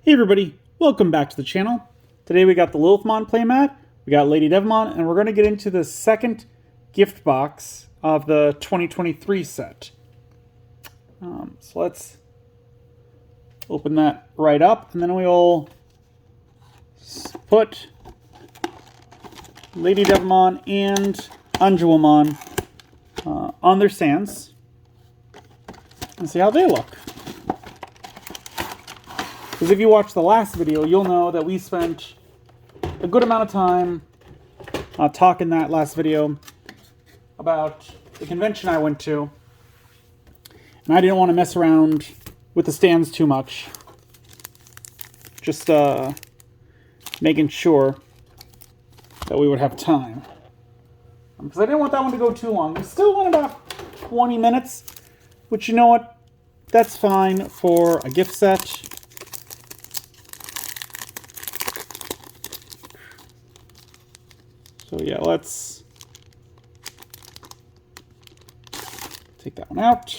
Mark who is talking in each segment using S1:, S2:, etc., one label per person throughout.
S1: Hey everybody, welcome back to the channel. Today we got the Lilithmon playmat, we got Lady Devmon, and we're going to get into the second gift box of the 2023 set. So let's open that right up, and then we'll put Lady Devmon and Anjuwamon on their stands and see how they look. Because if you watched the last video, you'll know that we spent a good amount of time talking that last video about the convention I went to. And I didn't want to mess around with the stands too much. Just making sure that we would have time. Because I didn't want that one to go too long. We still went about 20 minutes. Which, you know what? That's fine for a gift set. So yeah, let's take that one out.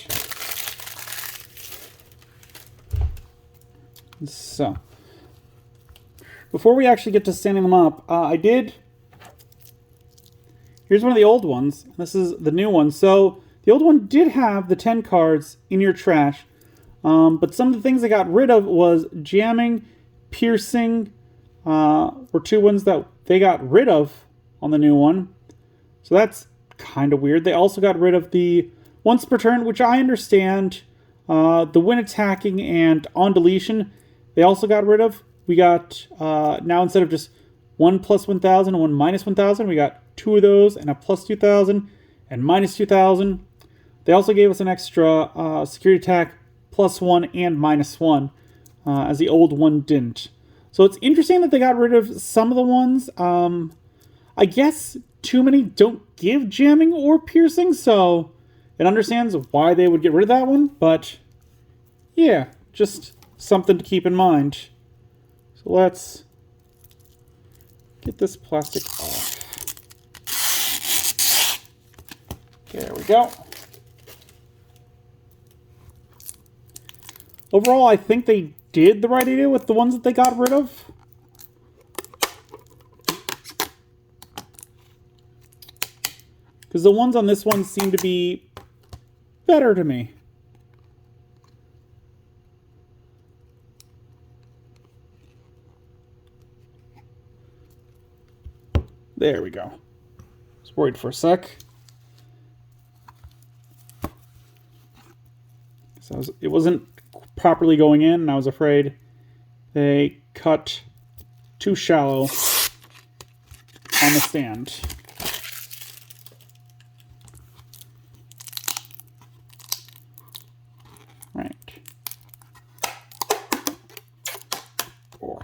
S1: So, before we actually get to standing them up, here's one of the old ones. This is the new one. So, the old one did have the 10 cards in your trash, but some of the things they got rid of was jamming, piercing, were two ones that they got rid of on the new one. So that's kind of weird. They also got rid of the once per turn, which I understand. The when attacking and on deletion, they also got rid of. We got, now instead of just 1 plus 1,000 and 1 minus 1,000, we got 2 of those and a plus 2,000 and minus 2,000. They also gave us an extra security attack plus 1 and minus 1, as the old one didn't. So it's interesting that they got rid of some of the ones. I guess too many don't give jamming or piercing, so it understands why they would get rid of that one, but yeah, just something to keep in mind. So let's get this plastic off. There we go. Overall, I think they did the right idea with the ones that they got rid of. Because the ones on this one seem to be better to me. There we go. I was worried for a sec. So it wasn't properly going in, and I was afraid they cut too shallow on the stand. Right. Four.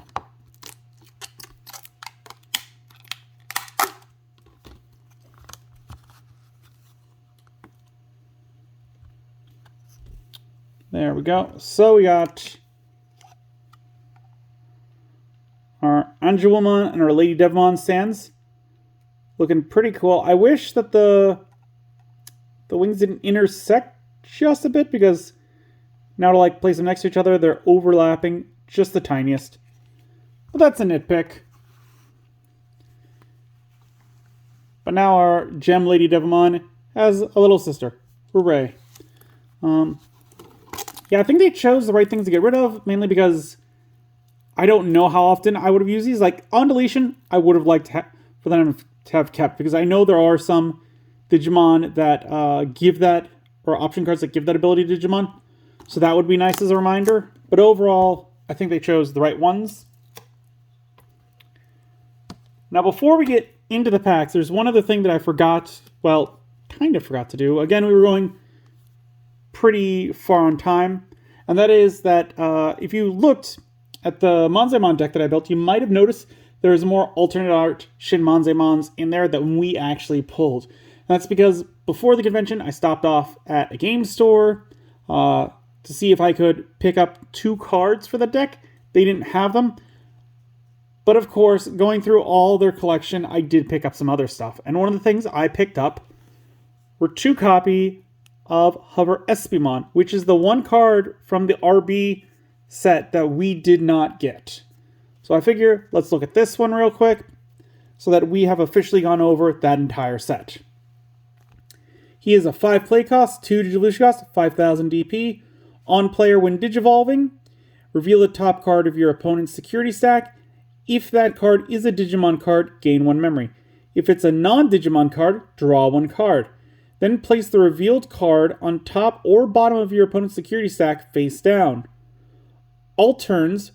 S1: There we go. So we got our Anjuwamon and our Lady Devmon stands. Looking pretty cool. I wish that the wings didn't intersect just a bit, because now to like place them next to each other, they're overlapping just the tiniest. But that's a nitpick. But now our gem Lady Devmon has a little sister. Hooray. Yeah, I think they chose the right things to get rid of, mainly because I don't know how often I would have used these. Like, on deletion, I would have liked for them to have kept, because I know there are some Digimon that give that, or option cards that give that ability to Digimon. So that would be nice as a reminder. But overall, I think they chose the right ones. Now, before we get into the packs, there's one other thing that I forgot, well, kind of forgot to do. Again, we were going pretty far on time, and that is that if you looked at the Manzaemon deck that I built, you might have noticed there's more alternate art Shin Manzaemons in there than we actually pulled. And that's because before the convention, I stopped off at a game store to see if I could pick up 2 cards for the deck. They didn't have them. But of course, going through all their collection, I did pick up some other stuff. And one of the things I picked up were 2 copies of Hover Espimon, which is the one card from the RB set that we did not get. So I figure let's look at this one real quick so that we have officially gone over that entire set. He is a 5 play cost, 2 Digivolution cost, 5000 DP. On player when Digivolving, reveal the top card of your opponent's security stack. If that card is a Digimon card, gain 1 memory. If it's a non-Digimon card, draw 1 card. Then place the revealed card on top or bottom of your opponent's security stack face down. All turns,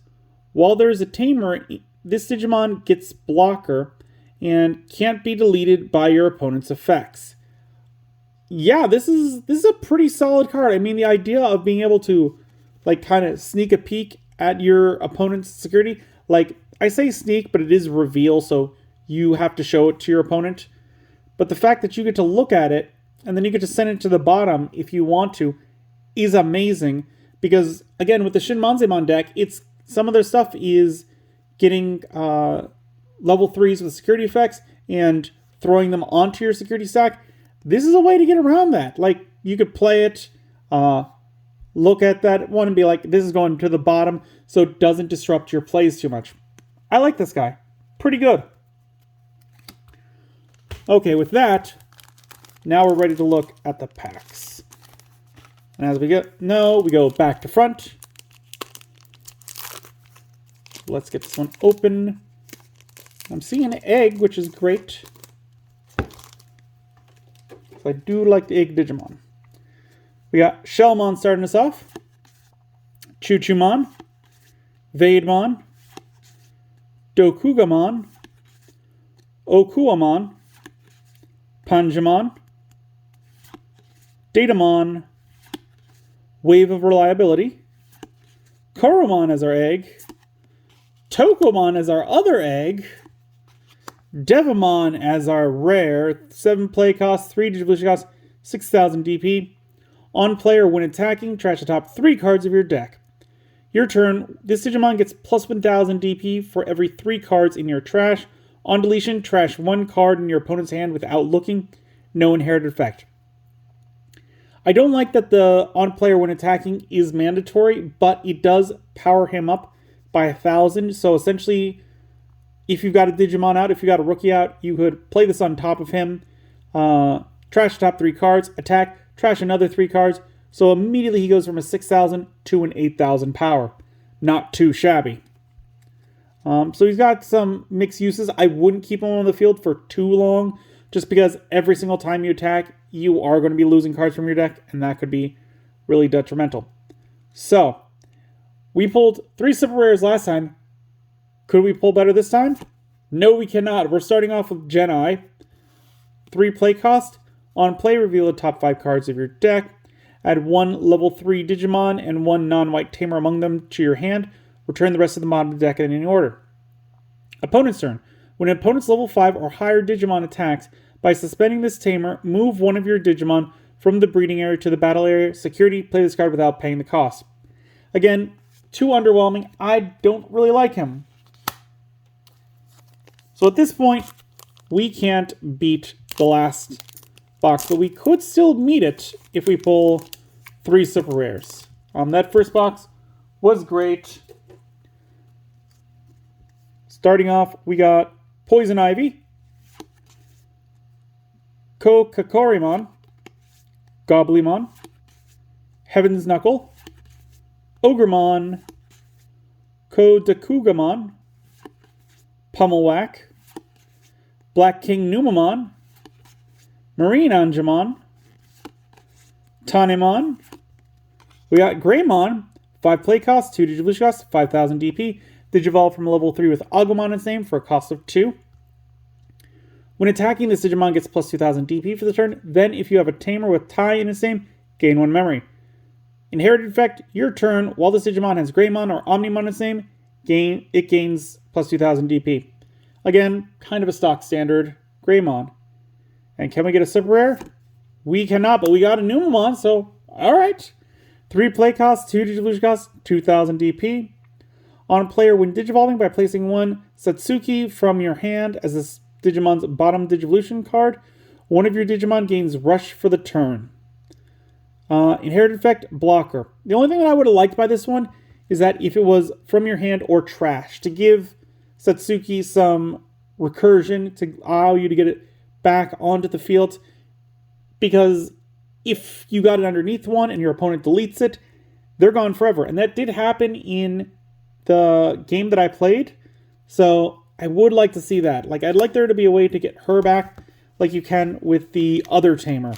S1: while there is a tamer, this Digimon gets blocker and can't be deleted by your opponent's effects. Yeah, this is a pretty solid card. I mean, the idea of being able to like kind of sneak a peek at your opponent's security, like I say sneak, but it is reveal, so you have to show it to your opponent. But the fact that you get to look at it and then you get to send it to the bottom if you want to is amazing. Because again, with the Shinmonzemon deck, it's some of their stuff is getting level 3s with security effects and throwing them onto your security stack. This is a way to get around that. Like, you could play it, look at that one and be like, this is going to the bottom so it doesn't disrupt your plays too much. I like this guy. Pretty good. Okay, with that, now we're ready to look at the packs. And as we go back to front. Let's get this one open. I'm seeing an egg, which is great. I do like the egg Digimon. We got Shellmon starting us off. Chuchumon. Vaidmon. Dokugamon. Okuamon. Panjamon. Datamon. Wave of Reliability. Koromon as our egg. Tokomon as our other egg. Devamon as our rare. 7 play cost, 3 Digivolution cost, 6000 DP. On player, when attacking, trash the top 3 cards of your deck. Your turn, this Digimon gets plus 1000 DP for every 3 cards in your trash. On deletion, trash 1 card in your opponent's hand without looking. No inherited effect. I don't like that the on player when attacking is mandatory, but it does power him up by 1000. So essentially, if you've got a Digimon out, if you got a rookie out, you could play this on top of him, trash the top 3 cards, attack, trash another 3 cards. So immediately he goes from a 6000 to an 8000 power. Not too shabby. So he's got some mixed uses. I wouldn't keep him on the field for too long, just because every single time you attack, you are going to be losing cards from your deck, and that could be really detrimental. So, we pulled 3 super rares last time. Could we pull better this time? No, we cannot. We're starting off with Gen-I. 3 play cost. On play, reveal the top 5 cards of your deck. Add 1 level 3 Digimon and 1 non-white tamer among them to your hand. Return the rest of the bottom of the deck in any order. Opponent's turn. When an opponent's level 5 or higher Digimon attacks, by suspending this tamer, move one of your Digimon from the breeding area to the battle area. Security, play this card without paying the cost. Again, too underwhelming. I don't really like him. So at this point, we can't beat the last box, but we could still meet it if we pull 3 super rares. That first box was great. Starting off, we got Poison Ivy, Kokakorimon, Gobblemon, Heaven's Knuckle, Ogremon, Kodakugamon, Pummelwhack, Black King Numamon, Marine Angemon, Tanemon. We got Greymon, 5 play cost, 2 Digivolution cost, 5000 DP. Digivolve from level 3 with Agumon in its name for a cost of 2. When attacking, this Digimon gets plus 2000 DP for the turn. Then, if you have a Tamer with Tai in its name, gain 1 memory. Inherited effect, your turn, while this Digimon has Greymon or Omnimon in its name, it gains plus 2000 DP. Again, kind of a stock standard Greymon. And can we get a super rare? We cannot, but we got a Numamon, so alright. 3 play cost, 2 Digivolution cost, 2000 DP. On player, when Digivolving, by placing 1 Satsuki from your hand as this Digimon's bottom Digivolution card, one of your Digimon gains Rush for the turn. Inherited effect, blocker. The only thing that I would have liked by this one is that if it was from your hand or trash, to give Satsuki some recursion to allow you to get it back onto the field, because if you got it underneath one and your opponent deletes it, they're gone forever. And that did happen in the game that I played, so I would like to see that. Like, I'd like there to be a way to get her back like you can with the other tamer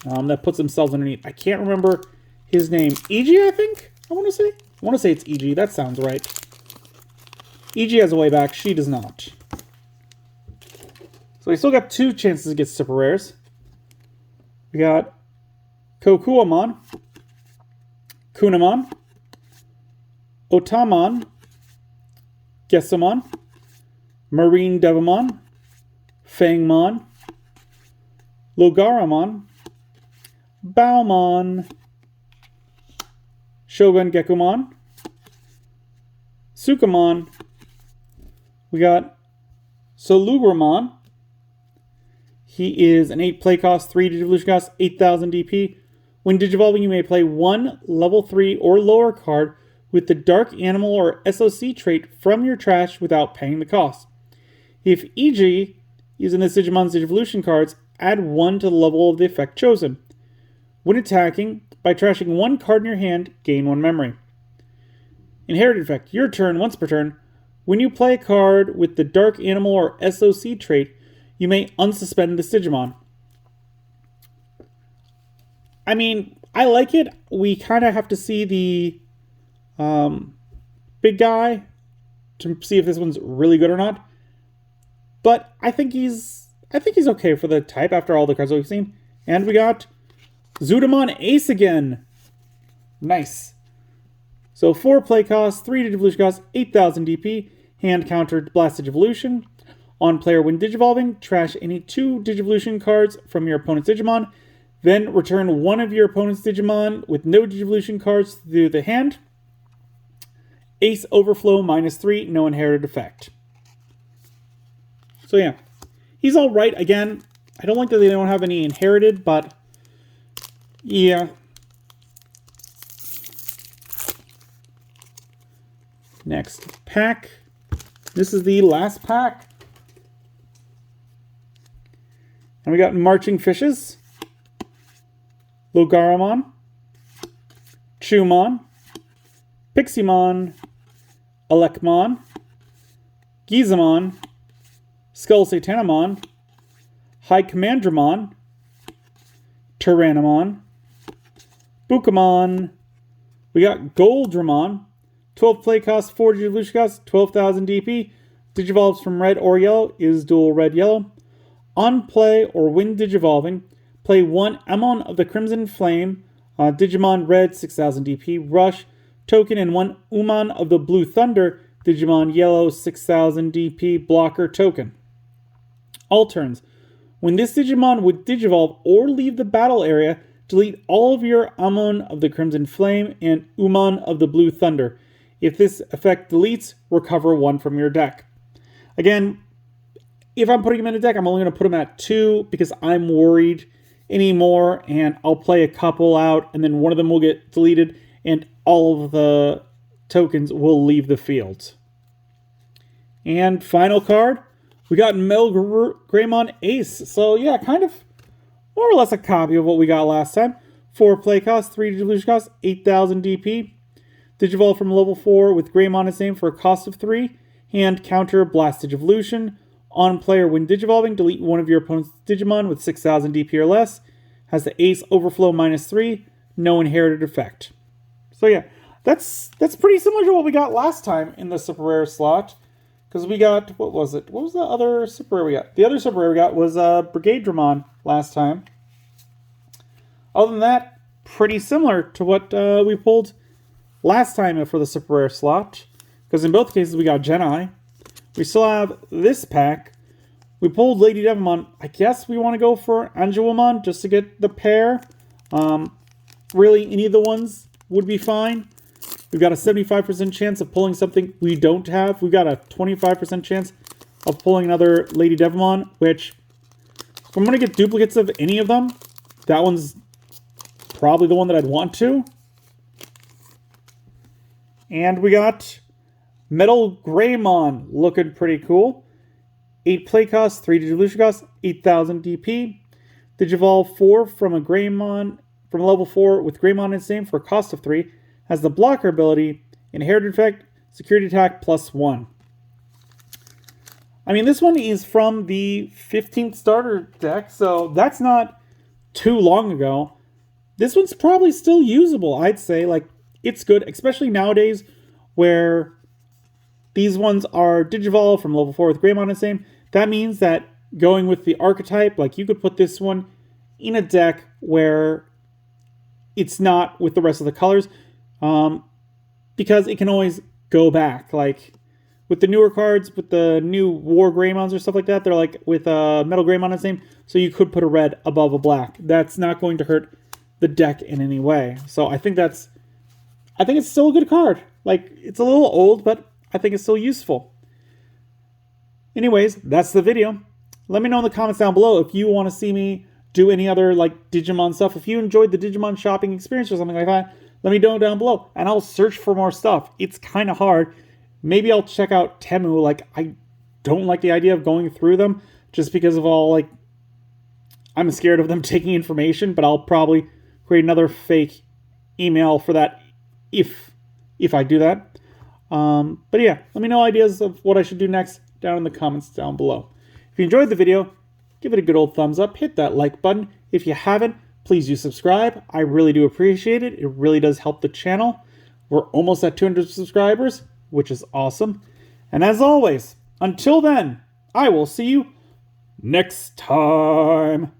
S1: that puts themselves underneath. I can't remember his name. EG, I think? I want to say it's EG. That sounds right. EG has a way back. She does not. So we still got 2 chances to get super rares. We got Kokuamon, Kunamon, Otamon, Gesamon, Marine Devamon, Fangmon, Logaramon, Baomon, Shogun Gekumon, Sukamon. We got Solugramon. He is an 8 play cost, 3 Digivolution cost, 8,000 DP. When Digivolving, you may play 1 level 3 or lower card with the Dark Animal or SOC trait from your trash without paying the cost. If EG, using this Digimon's Digivolution cards, add 1 to the level of the effect chosen. When attacking, by trashing 1 card in your hand, gain 1 memory. Inherited effect, your turn once per turn. When you play a card with the Dark Animal or SOC trait, you may unsuspend this Digimon. I mean, I like it. We kind of have to see the big guy to see if this one's really good or not. But I think he's okay for the type after all the cards that we've seen. And we got Zudamon Ace again. Nice. So 4 play cost, 3 Digivolution cost, 8,000 DP, hand countered Blast Digivolution. On player when Digivolving, trash any 2 Digivolution cards from your opponent's Digimon. Then return 1 of your opponent's Digimon with no Digivolution cards through the hand. Ace Overflow -3, no inherited effect. So yeah, he's alright. Again, I don't like that they don't have any inherited, but yeah. Next pack. This is the last pack. And we got Marching Fishes, Logaramon, Chumon, Piximon, Alekmon, Gizamon, Skull Satanamon, High Commandramon, Tyrannamon, Bukamon. We got Goldramon, 12 play cost, 4 Digivolution cost, 12,000 DP. Digivolves from red or yellow, is dual red-yellow. On play or when Digivolving, play 1 Amon of the Crimson Flame, Digimon Red, 6,000 DP, Rush, token, and 1 Uman of the Blue Thunder, Digimon Yellow, 6,000 DP, blocker token. All turns. When this Digimon would Digivolve or leave the battle area, delete all of your Amon of the Crimson Flame and Uman of the Blue Thunder. If this effect deletes, recover 1 from your deck. Again, if I'm putting him in a deck, I'm only going to put him at 2 because I'm worried anymore, and I'll play a couple out, and then one of them will get deleted, and all of the tokens will leave the field. And final card, we got Melgreymon Ace. So yeah, kind of more or less a copy of what we got last time. 4 play cost, 3 Digivolution cost, 8,000 DP. Digivolve from level 4 with Greymon its name for a cost of 3. Hand counter Blast Digivolution. On player when Digivolving, delete 1 of your opponent's Digimon with 6,000 DP or less. Has the Ace Overflow -3. No inherited effect. So yeah, that's pretty similar to what we got last time in the super rare slot. Because we got, what was it? What was the other super rare we got? The other super rare we got was Brigade Dramon last time. Other than that, pretty similar to what we pulled last time for the super rare slot. Because in both cases we got Genai. We still have this pack. We pulled Lady Devamon. I guess we want to go for Anjouamon just to get the pair. Really, any of the ones would be fine. We've got a 75% chance of pulling something we don't have. We've got a 25% chance of pulling another Lady Devamon, which, if I'm going to get duplicates of any of them, that one's probably the one that I'd want to. And we got Metal Greymon, looking pretty cool. 8 play cost, 3 Digivolution cost, 8,000 DP. Digivolve 4 from a Greymon, from level 4 with Greymon in its name for a cost of 3. Has the blocker ability, inherited effect, security attack +1. I mean, this one is from the 15th starter deck, so that's not too long ago. This one's probably still usable, I'd say. Like, it's good, especially nowadays where these ones are Digivolve from level 4 with Greymon in its name. That means that going with the archetype, like you could put this one in a deck where it's not with the rest of the colors, because it can always go back. Like with the newer cards, with the new War Greymons or stuff like that, they're like with Metal Greymon in its name, so you could put a red above a black. That's not going to hurt the deck in any way. So I think it's still a good card. Like, it's a little old, but I think it's still useful. Anyways, that's the video. Let me know in the comments down below if you want to see me do any other like Digimon stuff. If you enjoyed the Digimon shopping experience or something like that, let me know down below and I'll search for more stuff. It's kind of hard. Maybe I'll check out Temu. Like, I don't like the idea of going through them just because of all, like, I'm scared of them taking information, but I'll probably create another fake email for that if I do that. But yeah, let me know ideas of what I should do next down in the comments down below. If you enjoyed the video, give it a good old thumbs up, hit that like button. If you haven't, please do subscribe. I really do appreciate it. It really does help the channel. We're almost at 200 subscribers, which is awesome. And as always, until then, I will see you next time.